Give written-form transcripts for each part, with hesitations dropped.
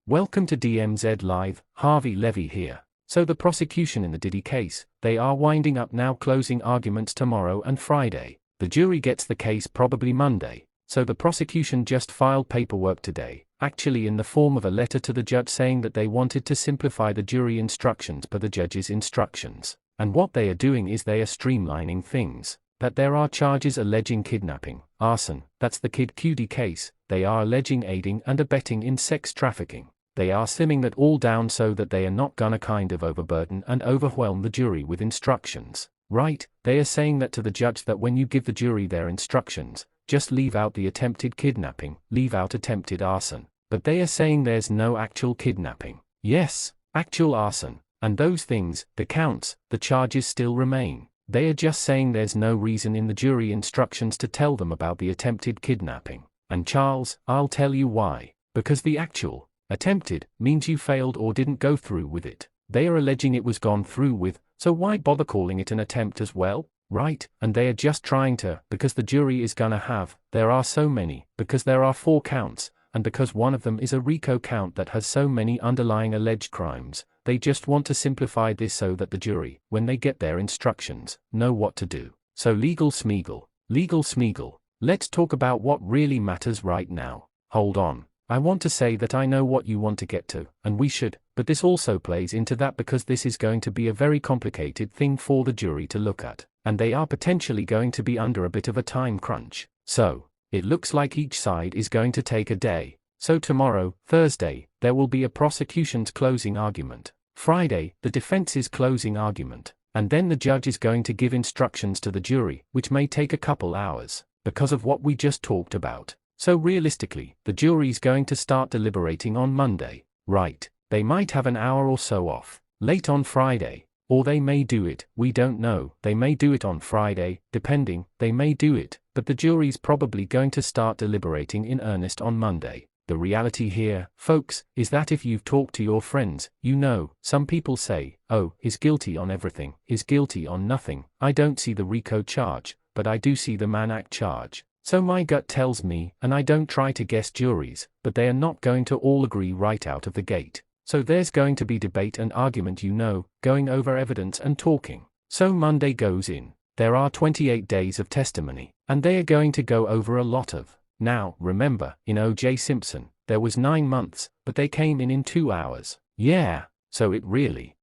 Welcome to DMZ Live, Harvey Levy here. So the prosecution in the Diddy case, they are winding up now, closing arguments tomorrow and Friday. The jury gets the case probably Monday. So the prosecution just filed paperwork today, actually in the form of a letter to the judge saying that they wanted to simplify the jury instructions per the judge's instructions. And what they are doing is they are streamlining things. That there are charges alleging kidnapping, arson, that's the Kid Cudi case, they are alleging aiding and abetting in sex trafficking. They are slimming that all down so that they are not gonna kind of overburden and overwhelm the jury with instructions, right? They are saying that to the judge that when you give the jury their instructions, just leave out the attempted kidnapping, leave out attempted arson. But they are saying there's no actual kidnapping. Yes, actual arson. And those things, the counts, the charges still remain. They are just saying there's no reason in the jury instructions to tell them about the attempted kidnapping. And Charles, I'll tell you why. Because the actual, attempted, means you failed or didn't go through with it. They are alleging it was gone through with, so why bother calling it an attempt as well? Right? And they are just trying to, because the jury is gonna have, there are so many, because there are 4 counts, and because one of them is a RICO count that has so many underlying alleged crimes, they just want to simplify this so that the jury, when they get their instructions, know what to do. So legal Smeagol, let's talk about what really matters right now. Hold on. I want to say that I know what you want to get to, and we should, but this also plays into that because this is going to be a very complicated thing for the jury to look at, and they are potentially going to be under a bit of a time crunch. So, it looks like each side is going to take a day. So tomorrow, Thursday, there will be a prosecution's closing argument. Friday, the defense's closing argument. And then the judge is going to give instructions to the jury, which may take a couple hours, because of what we just talked about. So realistically, the jury's going to start deliberating on Monday, right? They might have an hour or so off, late on Friday. Or they may do it, we don't know, they may do it on Friday, depending, they may do it, but the jury's probably going to start deliberating in earnest on Monday. The reality here, folks, is that if you've talked to your friends, you know, some people say, oh, he's guilty on everything, he's guilty on nothing. I don't see the RICO charge, but I do see the Mann Act charge. So my gut tells me, and I don't try to guess juries, but they are not going to all agree right out of the gate. So there's going to be debate and argument, you know, going over evidence and talking. So Monday goes in. There are 28 days of testimony, and they are going to go over a lot of. Now, remember, in O.J. Simpson, there was 9 months, but they came in 2 hours. Yeah, so it really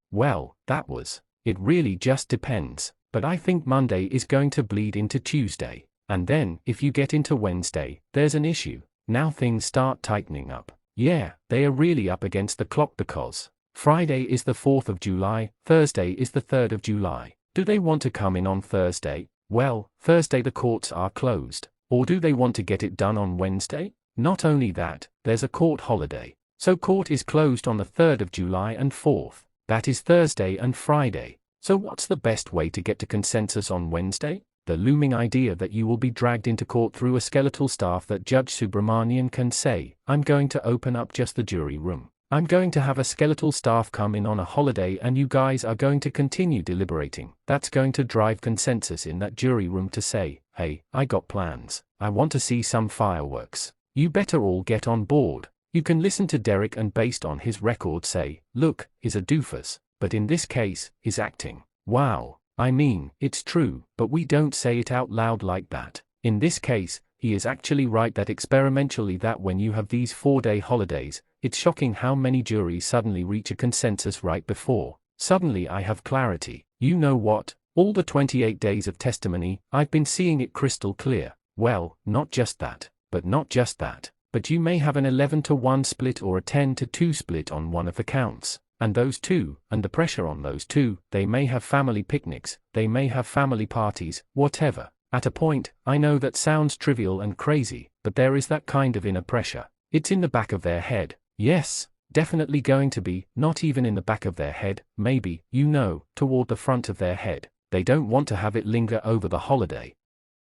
just depends. But I think Monday is going to bleed into Tuesday. And then, if you get into Wednesday, there's an issue. Now things start tightening up. Yeah, they are really up against the clock because Friday is the 4th of July, Thursday is the 3rd of July. Do they want to come in on Thursday? Well, Thursday the courts are closed. Or do they want to get it done on Wednesday? Not only that, there's a court holiday. So court is closed on the 3rd of July and 4th. That is Thursday and Friday. So what's the best way to get to consensus on Wednesday? The looming idea that you will be dragged into court through a skeletal staff that Judge Subramanian can say, I'm going to open up just the jury room. I'm going to have a skeletal staff come in on a holiday and you guys are going to continue deliberating. That's going to drive consensus in that jury room to say, hey, I got plans. I want to see some fireworks. You better all get on board. You can listen to Derek and based on his record say, look, he's a doofus. But in this case, he's acting. Wow. I mean, it's true, but we don't say it out loud like that. In this case, he is actually right that experimentally that when you have these 4-day holidays, it's shocking how many juries suddenly reach a consensus right before. Suddenly I have clarity. You know what? All the 28 days of testimony, I've been seeing it crystal clear. Well, not just that. But you may have an 11-to-1 split or a 10-to-2 split on one of the counts. And those two, and the pressure on those two, they may have family picnics, they may have family parties, whatever. At a point, I know that sounds trivial and crazy, but there is that kind of inner pressure. It's in the back of their head. Yes, definitely going to be, not even in the back of their head, maybe, you know, toward the front of their head. They don't want to have it linger over the holiday.